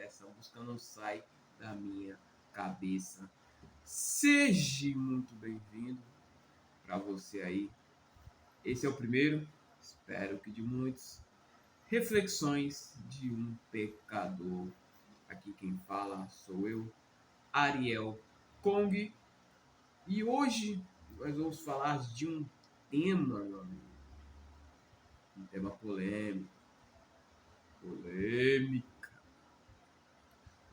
Essa música não sai da minha cabeça. Seja muito bem-vindo para você aí. Esse é o primeiro, espero que de muitos, reflexões de um pecador. Aqui quem fala sou eu, Ariel Kong. E hoje nós vamos falar de um tema, meu amigo. Um tema polêmico. Polêmica.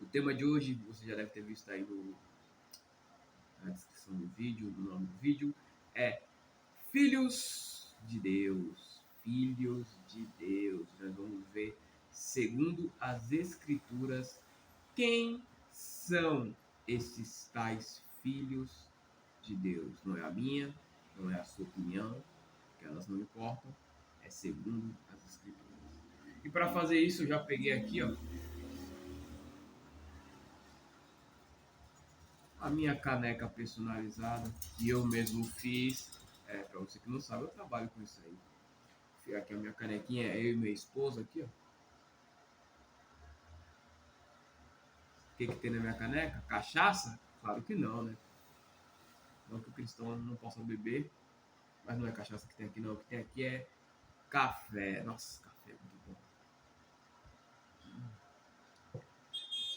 O tema de hoje, você já deve ter visto aí na descrição do vídeo, no nome do vídeo, é Filhos de Deus. Filhos de Deus. Nós vamos ver, segundo as Escrituras, quem são esses tais filhos de Deus. Não é a minha, não é a sua opinião, que elas não importam, é segundo as Escrituras. E para fazer isso, eu já peguei aqui, ó, a minha caneca personalizada, que eu mesmo fiz. Para você que não sabe, eu trabalho com isso aí. Fica aqui a minha canequinha, eu e minha esposa aqui, ó. O que tem na minha caneca? Cachaça? Claro que não, né? Não que o cristão não possa beber, mas não é cachaça que tem aqui não. O que tem aqui é café. Nossa, café é muito bom.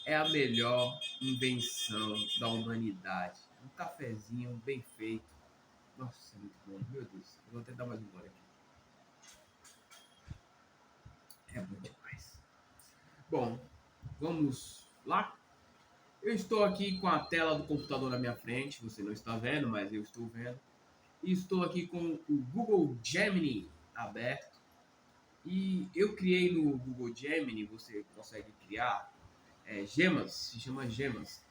É a melhor invenção da humanidade. Um cafezinho bem feito. Nossa, é muito bom. Meu Deus, eu vou até dar mais um gole aqui. É bom demais. Bom, vamos lá? Eu estou aqui com a tela do computador na minha frente. Você não está vendo, mas eu estou vendo. E estou aqui com o Google Gemini aberto. E eu criei no Google Gemini, você consegue criar gemas, se chama gemas.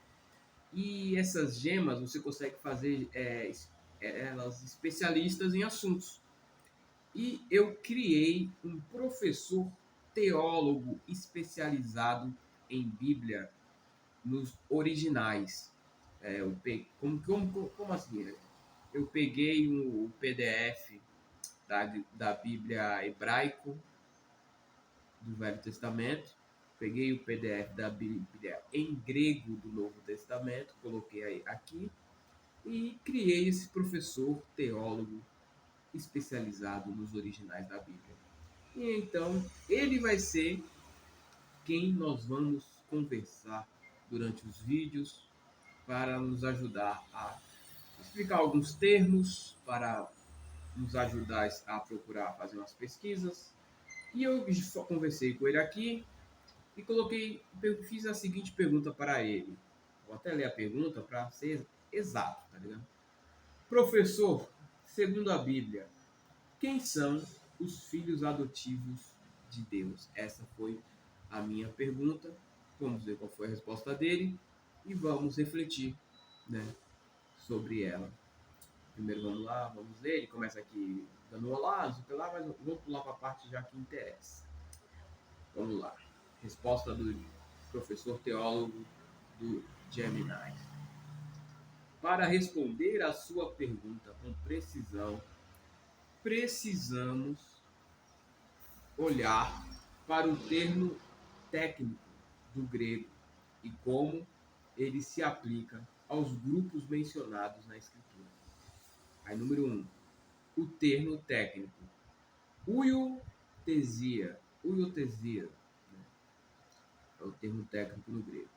E essas gemas você consegue fazer elas especialistas em assuntos. E eu criei um professor teólogo especializado em Bíblia nos originais. Como assim? Né? Eu peguei o PDF da Bíblia hebraico do Velho Testamento, peguei o PDF da Bíblia em grego do Novo Testamento, coloquei aqui e criei esse professor teólogo especializado nos originais da Bíblia. E então ele vai ser quem nós vamos conversar durante os vídeos para nos ajudar a explicar alguns termos, para nos ajudar a procurar fazer umas pesquisas. E eu só conversei com ele aqui e fiz a seguinte pergunta para ele. Vou até ler a pergunta para ser exato, tá ligado? Professor, segundo a Bíblia, quem são os filhos adotivos de Deus? Essa foi a minha pergunta. Vamos ver qual foi a resposta dele e vamos refletir, né, sobre ela. Primeiro vamos lá, vamos ler. Ele começa aqui dando olá, não sei o que lá, mas vamos pular para a parte já que interessa. Vamos lá. Resposta do professor teólogo do Gemini. Para responder a sua pergunta com precisão, precisamos olhar para o termo técnico do grego e como ele se aplica aos grupos mencionados na escritura. Aí, número 1, o termo técnico, uiotesia, né? É o termo técnico no grego.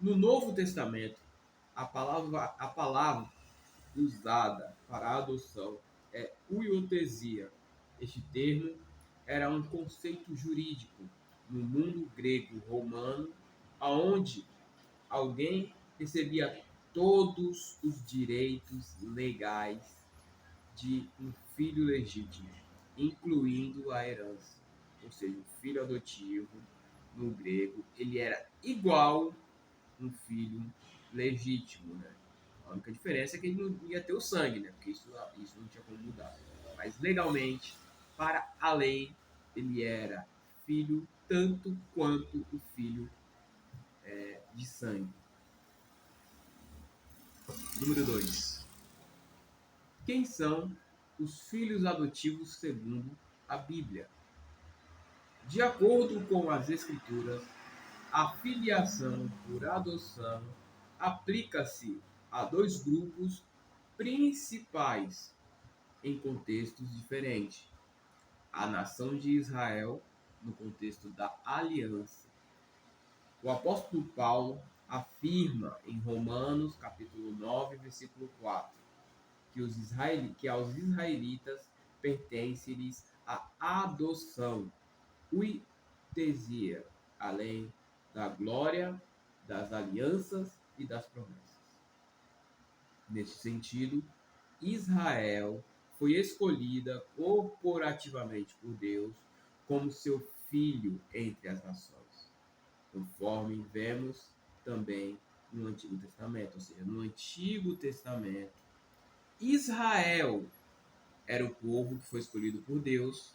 No Novo Testamento, a palavra usada para a adoção é uiotesia. Este termo era um conceito jurídico no mundo grego-romano, aonde alguém recebia todos os direitos legais de um filho legítimo, incluindo a herança. Ou seja, o filho adotivo, no grego, ele era igual um filho legítimo, né? A única diferença é que ele não ia ter o sangue, né? Porque isso não tinha como mudar. Mas legalmente, para a lei, ele era filho tanto quanto o filho de sangue. Número 2. Quem são os filhos adotivos segundo a Bíblia? De acordo com as Escrituras, a filiação por adoção aplica-se a dois grupos principais em contextos diferentes: a nação de Israel, no contexto da aliança. O apóstolo Paulo afirma em Romanos capítulo 9, versículo 4, que aos israelitas pertence-lhes a adoção, uitesia, além da glória, das alianças e das promessas. Neste sentido, Israel foi escolhida corporativamente por Deus como seu filho entre as nações, conforme vemos também no Antigo Testamento. Ou seja, no Antigo Testamento, Israel era o povo que foi escolhido por Deus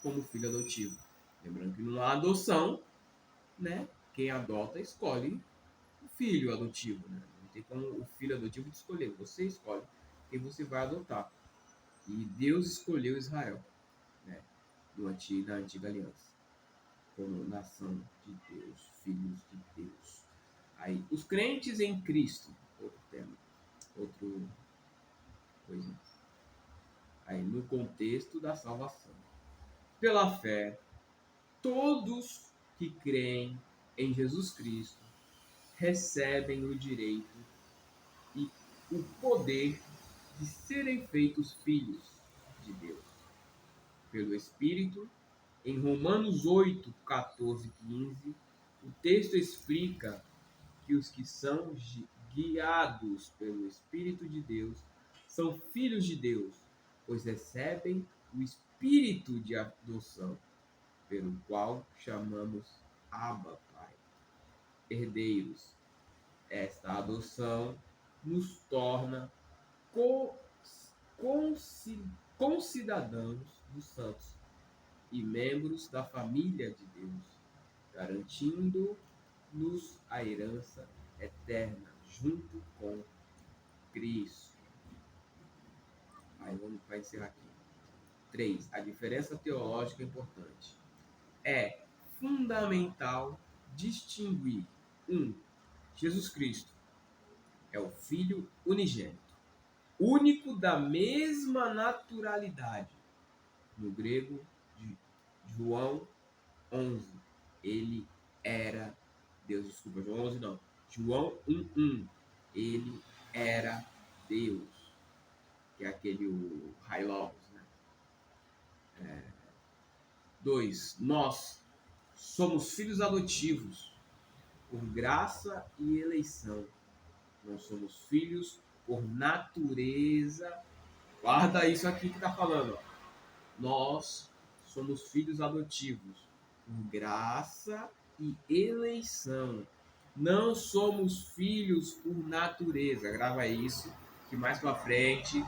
como filho adotivo. Lembrando que numa adoção, né, quem adota escolhe o filho adotivo. Né? Não tem como o filho adotivo te escolher, você escolhe quem você vai adotar. E Deus escolheu Israel, né, na antiga aliança, como nação de Deus, filhos de Deus. Aí, os crentes em Cristo, outro tema, outra coisa. Aí, no contexto da salvação. Pela fé, todos que creem em Jesus Cristo recebem o direito e o poder de serem feitos filhos de Deus. Pelo Espírito, em Romanos 8, 14 e 15, o texto explica que os que são guiados pelo Espírito de Deus são filhos de Deus, pois recebem o Espírito de adoção, pelo qual chamamos Abba, Pai, herdeiros. Esta adoção nos torna concidadãos dos santos e membros da família de Deus, garantindo-nos a herança eterna junto com Cristo. Aí vamos para encerrar aqui. 3. A diferença teológica é importante. É fundamental distinguir 1. Jesus Cristo é o Filho unigênito, único da mesma naturalidade. No grego, de João 11, ele era Deus. Desculpa, João 11 não. João 1:1, ele era Deus, que é aquele o Hylogos, né? 2. Nós somos filhos adotivos por graça e eleição. Não somos filhos por natureza. Guarda isso aqui que está falando. Ó. Nós somos filhos adotivos por graça e eleição. Não somos filhos por natureza. Grava isso, que mais pra frente,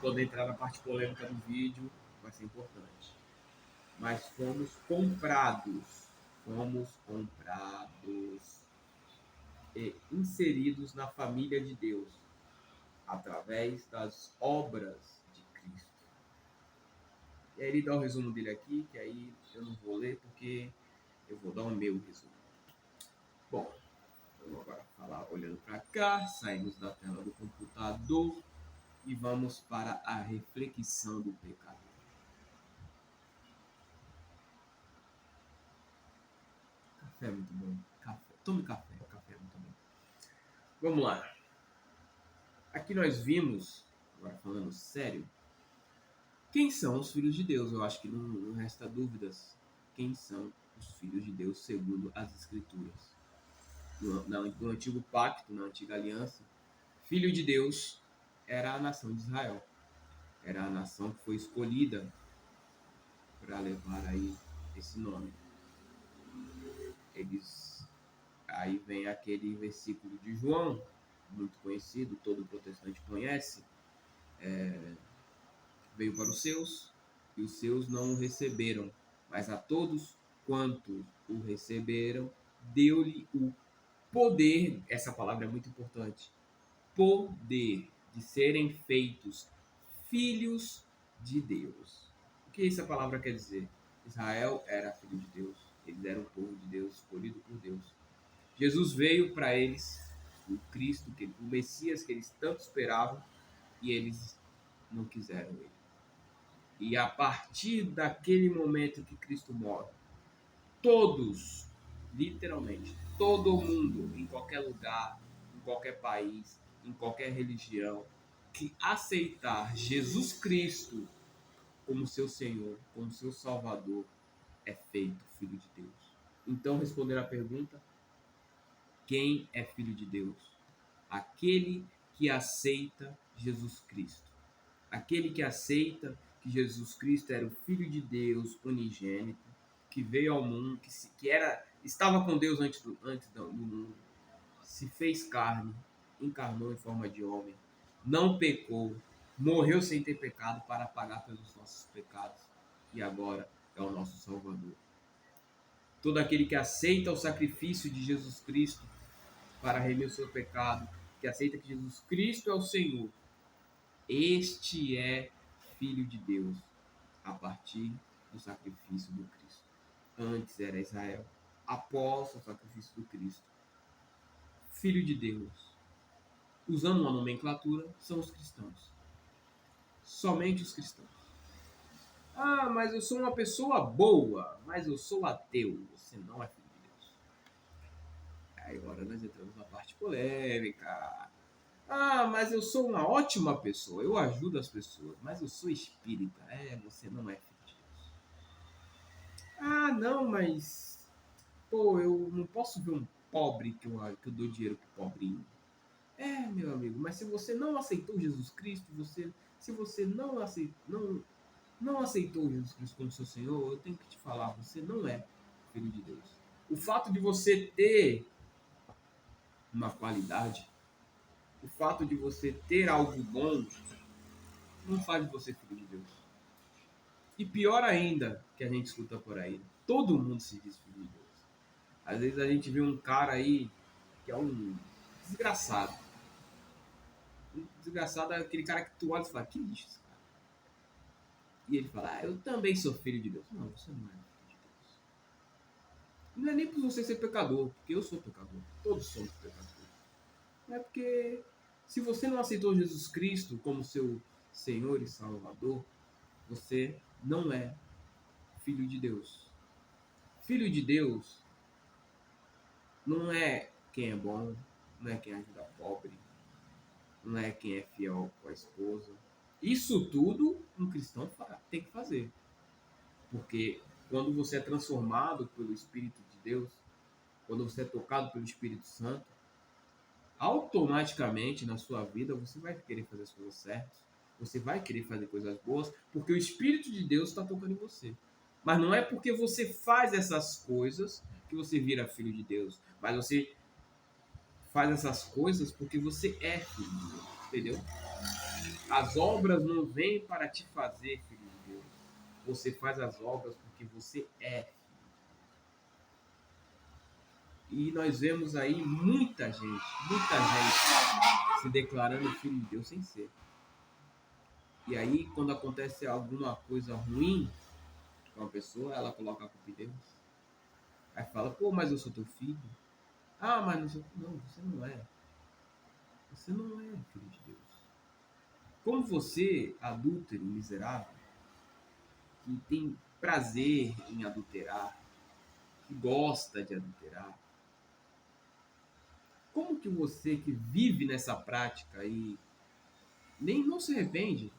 quando entrar na parte polêmica do vídeo, vai ser importante. Mas fomos comprados. Fomos comprados e inseridos na família de Deus através das obras de Cristo. E aí ele dá o resumo dele aqui, que aí eu não vou ler porque eu vou dar o meu resumo. Bom, vamos agora falar olhando para cá, saímos da tela do computador e vamos para a reflexão do pecado. Café é muito bom. Café. Tome café. Café é muito bom. Vamos lá. Aqui nós vimos, agora falando sério, quem são os filhos de Deus. Eu acho que não resta dúvidas quem são os filhos de Deus segundo as Escrituras. No antigo pacto, na antiga aliança, filho de Deus era a nação de Israel. Era a nação que foi escolhida para levar aí esse nome. Aí vem aquele versículo de João, muito conhecido, todo protestante conhece. Veio para os seus, e os seus não o receberam, mas a todos quantos o receberam, deu-lhe o poder, essa palavra é muito importante, poder de serem feitos filhos de Deus. O que essa palavra quer dizer? Israel era filho de Deus. Eles eram o povo de Deus, escolhido por Deus. Jesus veio para eles, o Cristo, o Messias que eles tanto esperavam, e eles não quiseram ele. E a partir daquele momento que Cristo morre, todos, literalmente, todo mundo, em qualquer lugar, em qualquer país, em qualquer religião, que aceitar Jesus Cristo como seu Senhor, como seu Salvador, é feito filho de Deus. Então, responder à pergunta: quem é filho de Deus? Aquele que aceita Jesus Cristo. Aquele que aceita que Jesus Cristo era o Filho de Deus unigênito, que veio ao mundo, estava com Deus antes do mundo, se fez carne, encarnou em forma de homem, não pecou, morreu sem ter pecado para pagar pelos nossos pecados e agora é o nosso Salvador. Todo aquele que aceita o sacrifício de Jesus Cristo para remir o seu pecado, que aceita que Jesus Cristo é o Senhor, este é filho de Deus a partir do sacrifício do Cristo. Antes era Israel, após o sacrifício do Cristo. Filho de Deus, usando uma nomenclatura, são os cristãos. Somente os cristãos. Ah, mas eu sou uma pessoa boa, mas eu sou ateu. Você não é filho de Deus. Aí agora nós entramos na parte polêmica. Ah, mas eu sou uma ótima pessoa, eu ajudo as pessoas, mas eu sou espírita. Você não é filho de Deus. Ah, não, mas pô, eu não posso ver um pobre que eu dou dinheiro pro pobrinho. Meu amigo, mas se você não aceitou Jesus Cristo, se você não aceitou Jesus Cristo como seu Senhor, eu tenho que te falar, você não é filho de Deus. O fato de você ter uma qualidade, o fato de você ter algo bom, não faz de você filho de Deus. E pior ainda, que a gente escuta por aí, todo mundo se diz filho de Deus. Às vezes a gente vê um cara aí que é um desgraçado. Um desgraçado é aquele cara que tu olha e fala, que lixo esse cara. E ele fala, eu também sou filho de Deus. Não, você não é filho de Deus. Não é nem por você ser pecador, porque eu sou pecador. Todos somos pecadores. Não é porque se você não aceitou Jesus Cristo como seu Senhor e Salvador, você não é filho de Deus. Filho de Deus não é quem é bom, não é quem ajuda pobre, não é quem é fiel com a esposa. Isso tudo um cristão tem que fazer. Porque quando você é transformado pelo Espírito de Deus, quando você é tocado pelo Espírito Santo, automaticamente na sua vida você vai querer fazer as coisas certas, você vai querer fazer coisas boas, porque o Espírito de Deus está tocando em você. Mas não é porque você faz essas coisas que você vira filho de Deus, mas você faz essas coisas porque você é filho de Deus, entendeu? As obras não vêm para te fazer filho de Deus. Você faz as obras porque você é. E nós vemos aí muita gente se declarando filho de Deus sem ser. E aí, quando acontece alguma coisa ruim com uma pessoa, ela coloca a culpa em Deus. Aí fala, pô, mas eu sou teu filho. Ah, mas não sou. Não, você não é. Você não é filho de Deus. Como você, adúltero, miserável, que tem prazer em adulterar, que gosta de adulterar, como que você que vive nessa prática e nem não se arrepende,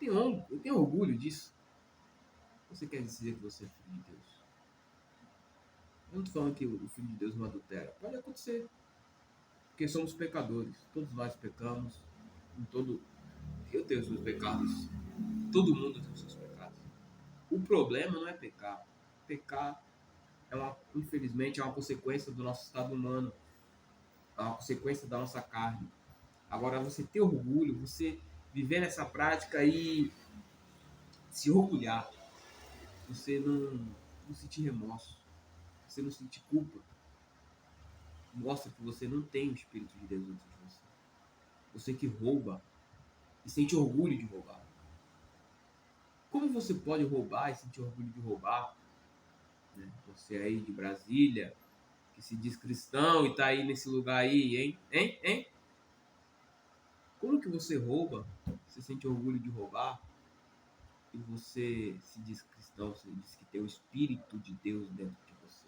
tem orgulho disso, você quer dizer que você é filho de Deus? Eu não estou falando que o filho de Deus não adultera. Pode acontecer, porque somos pecadores. Todos nós pecamos. Eu tenho os meus pecados. Todo mundo tem os seus pecados. O problema não é pecar. Pecar infelizmente, é uma consequência do nosso estado humano. É uma consequência da nossa carne. Agora, você ter orgulho, você viver nessa prática e se orgulhar, você não sentir remorso, você não sentir culpa, mostra que você não tem o Espírito de Deus dentro de você. Você que rouba e sente orgulho de roubar. Como você pode roubar e sentir orgulho de roubar? Né? Você aí de Brasília, que se diz cristão e tá aí nesse lugar aí, hein? Hein? Hein? Como que você rouba? Você sente orgulho de roubar? E você se diz cristão, você diz que tem o Espírito de Deus dentro de você.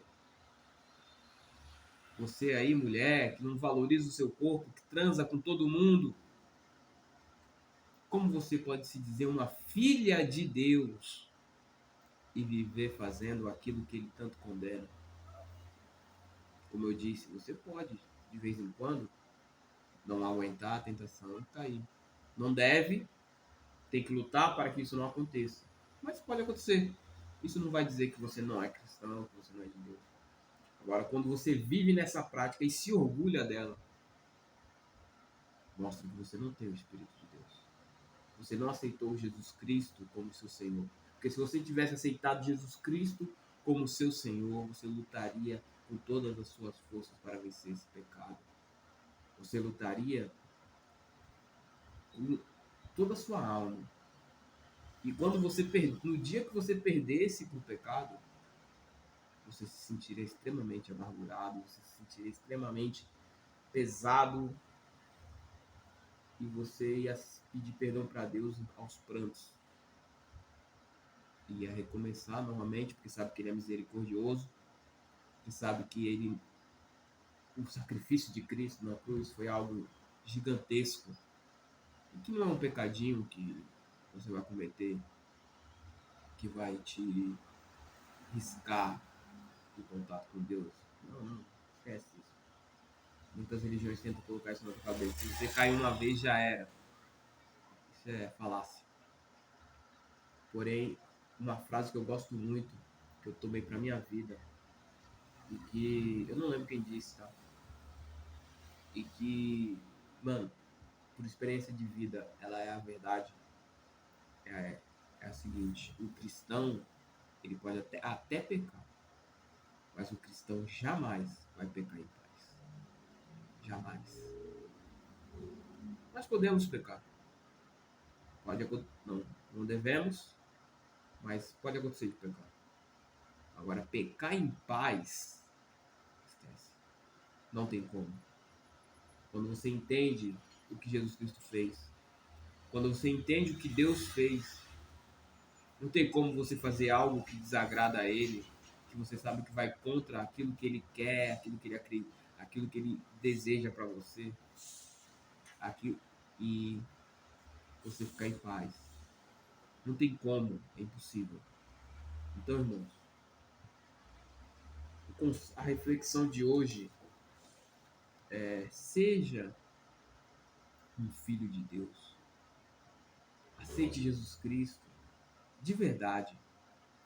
Você aí, mulher, que não valoriza o seu corpo, que transa com todo mundo, como você pode se dizer uma filha de Deus e viver fazendo aquilo que ele tanto condena? Como eu disse, você pode, de vez em quando, não aguentar a tentação e cair. Não deve, tem que lutar para que isso não aconteça. Mas pode acontecer. Isso não vai dizer que você não é cristão, que você não é de Deus. Agora, quando você vive nessa prática e se orgulha dela, mostra que você não tem o Espírito de Deus. Você não aceitou Jesus Cristo como seu Senhor. Porque se você tivesse aceitado Jesus Cristo como seu Senhor, você lutaria com todas as suas forças para vencer esse pecado. Você lutaria com toda a sua alma. E quando você no dia que você perdesse para o pecado, você se sentiria extremamente amargurado, você se sentiria extremamente pesado e você ia pedir perdão para Deus aos prantos. Ia recomeçar novamente, porque sabe que ele é misericordioso, porque sabe que o sacrifício de Cristo na cruz foi algo gigantesco e que não é um pecadinho que você vai cometer que vai te riscar o contato com Deus. Não, não, esquece isso. Muitas religiões tentam colocar isso na tua cabeça. Se você cair uma vez, já era. Isso é falácia. Porém, uma frase que eu gosto muito, que eu tomei pra minha vida, e que eu não lembro quem disse, tá? E que, mano, por experiência de vida, ela é a verdade. É a seguinte: o cristão, ele pode até pecar, mas o cristão jamais vai pecar em paz. Jamais. Nós podemos pecar. Pode não, não devemos, mas pode acontecer de pecar. Agora, pecar em paz, esquece. Não tem como. Quando você entende o que Jesus Cristo fez, quando você entende o que Deus fez, não tem como você fazer algo que desagrada a Ele, que você sabe que vai contra aquilo que Ele quer, aquilo que Ele acredita, aquilo que Ele deseja para você, aquilo, e você ficar em paz. Não tem como, é impossível. Então, irmãos, a reflexão de hoje é: seja um filho de Deus. Aceite Jesus Cristo de verdade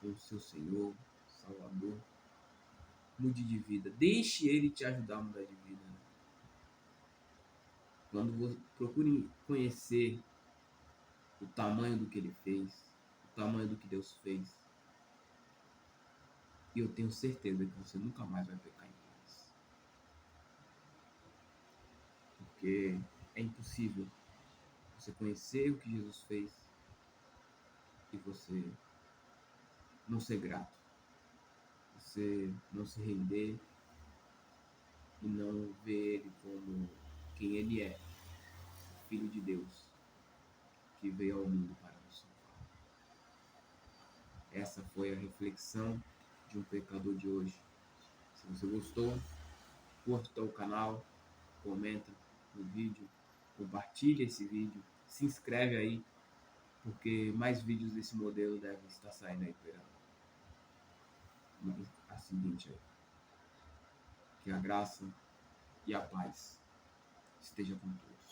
como seu Senhor, Salvador. Mude de vida. Deixe Ele te ajudar a mudar de vida. Quando você procure conhecer o tamanho do que Ele fez, o tamanho do que Deus fez, e eu tenho certeza que você nunca mais vai pecar em paz. Porque é impossível você conhecer o que Jesus fez e você não ser grato, você não se render e não ver Ele como quem Ele é, Filho de Deus, que veio ao mundo para nos salvar. Essa foi a reflexão de um pecador de hoje. Se você gostou, curta o canal, comenta no vídeo, compartilha esse vídeo, se inscreve aí, porque mais vídeos desse modelo devem estar saindo aí pela a seguinte aí. Que a graça e a paz esteja com todos.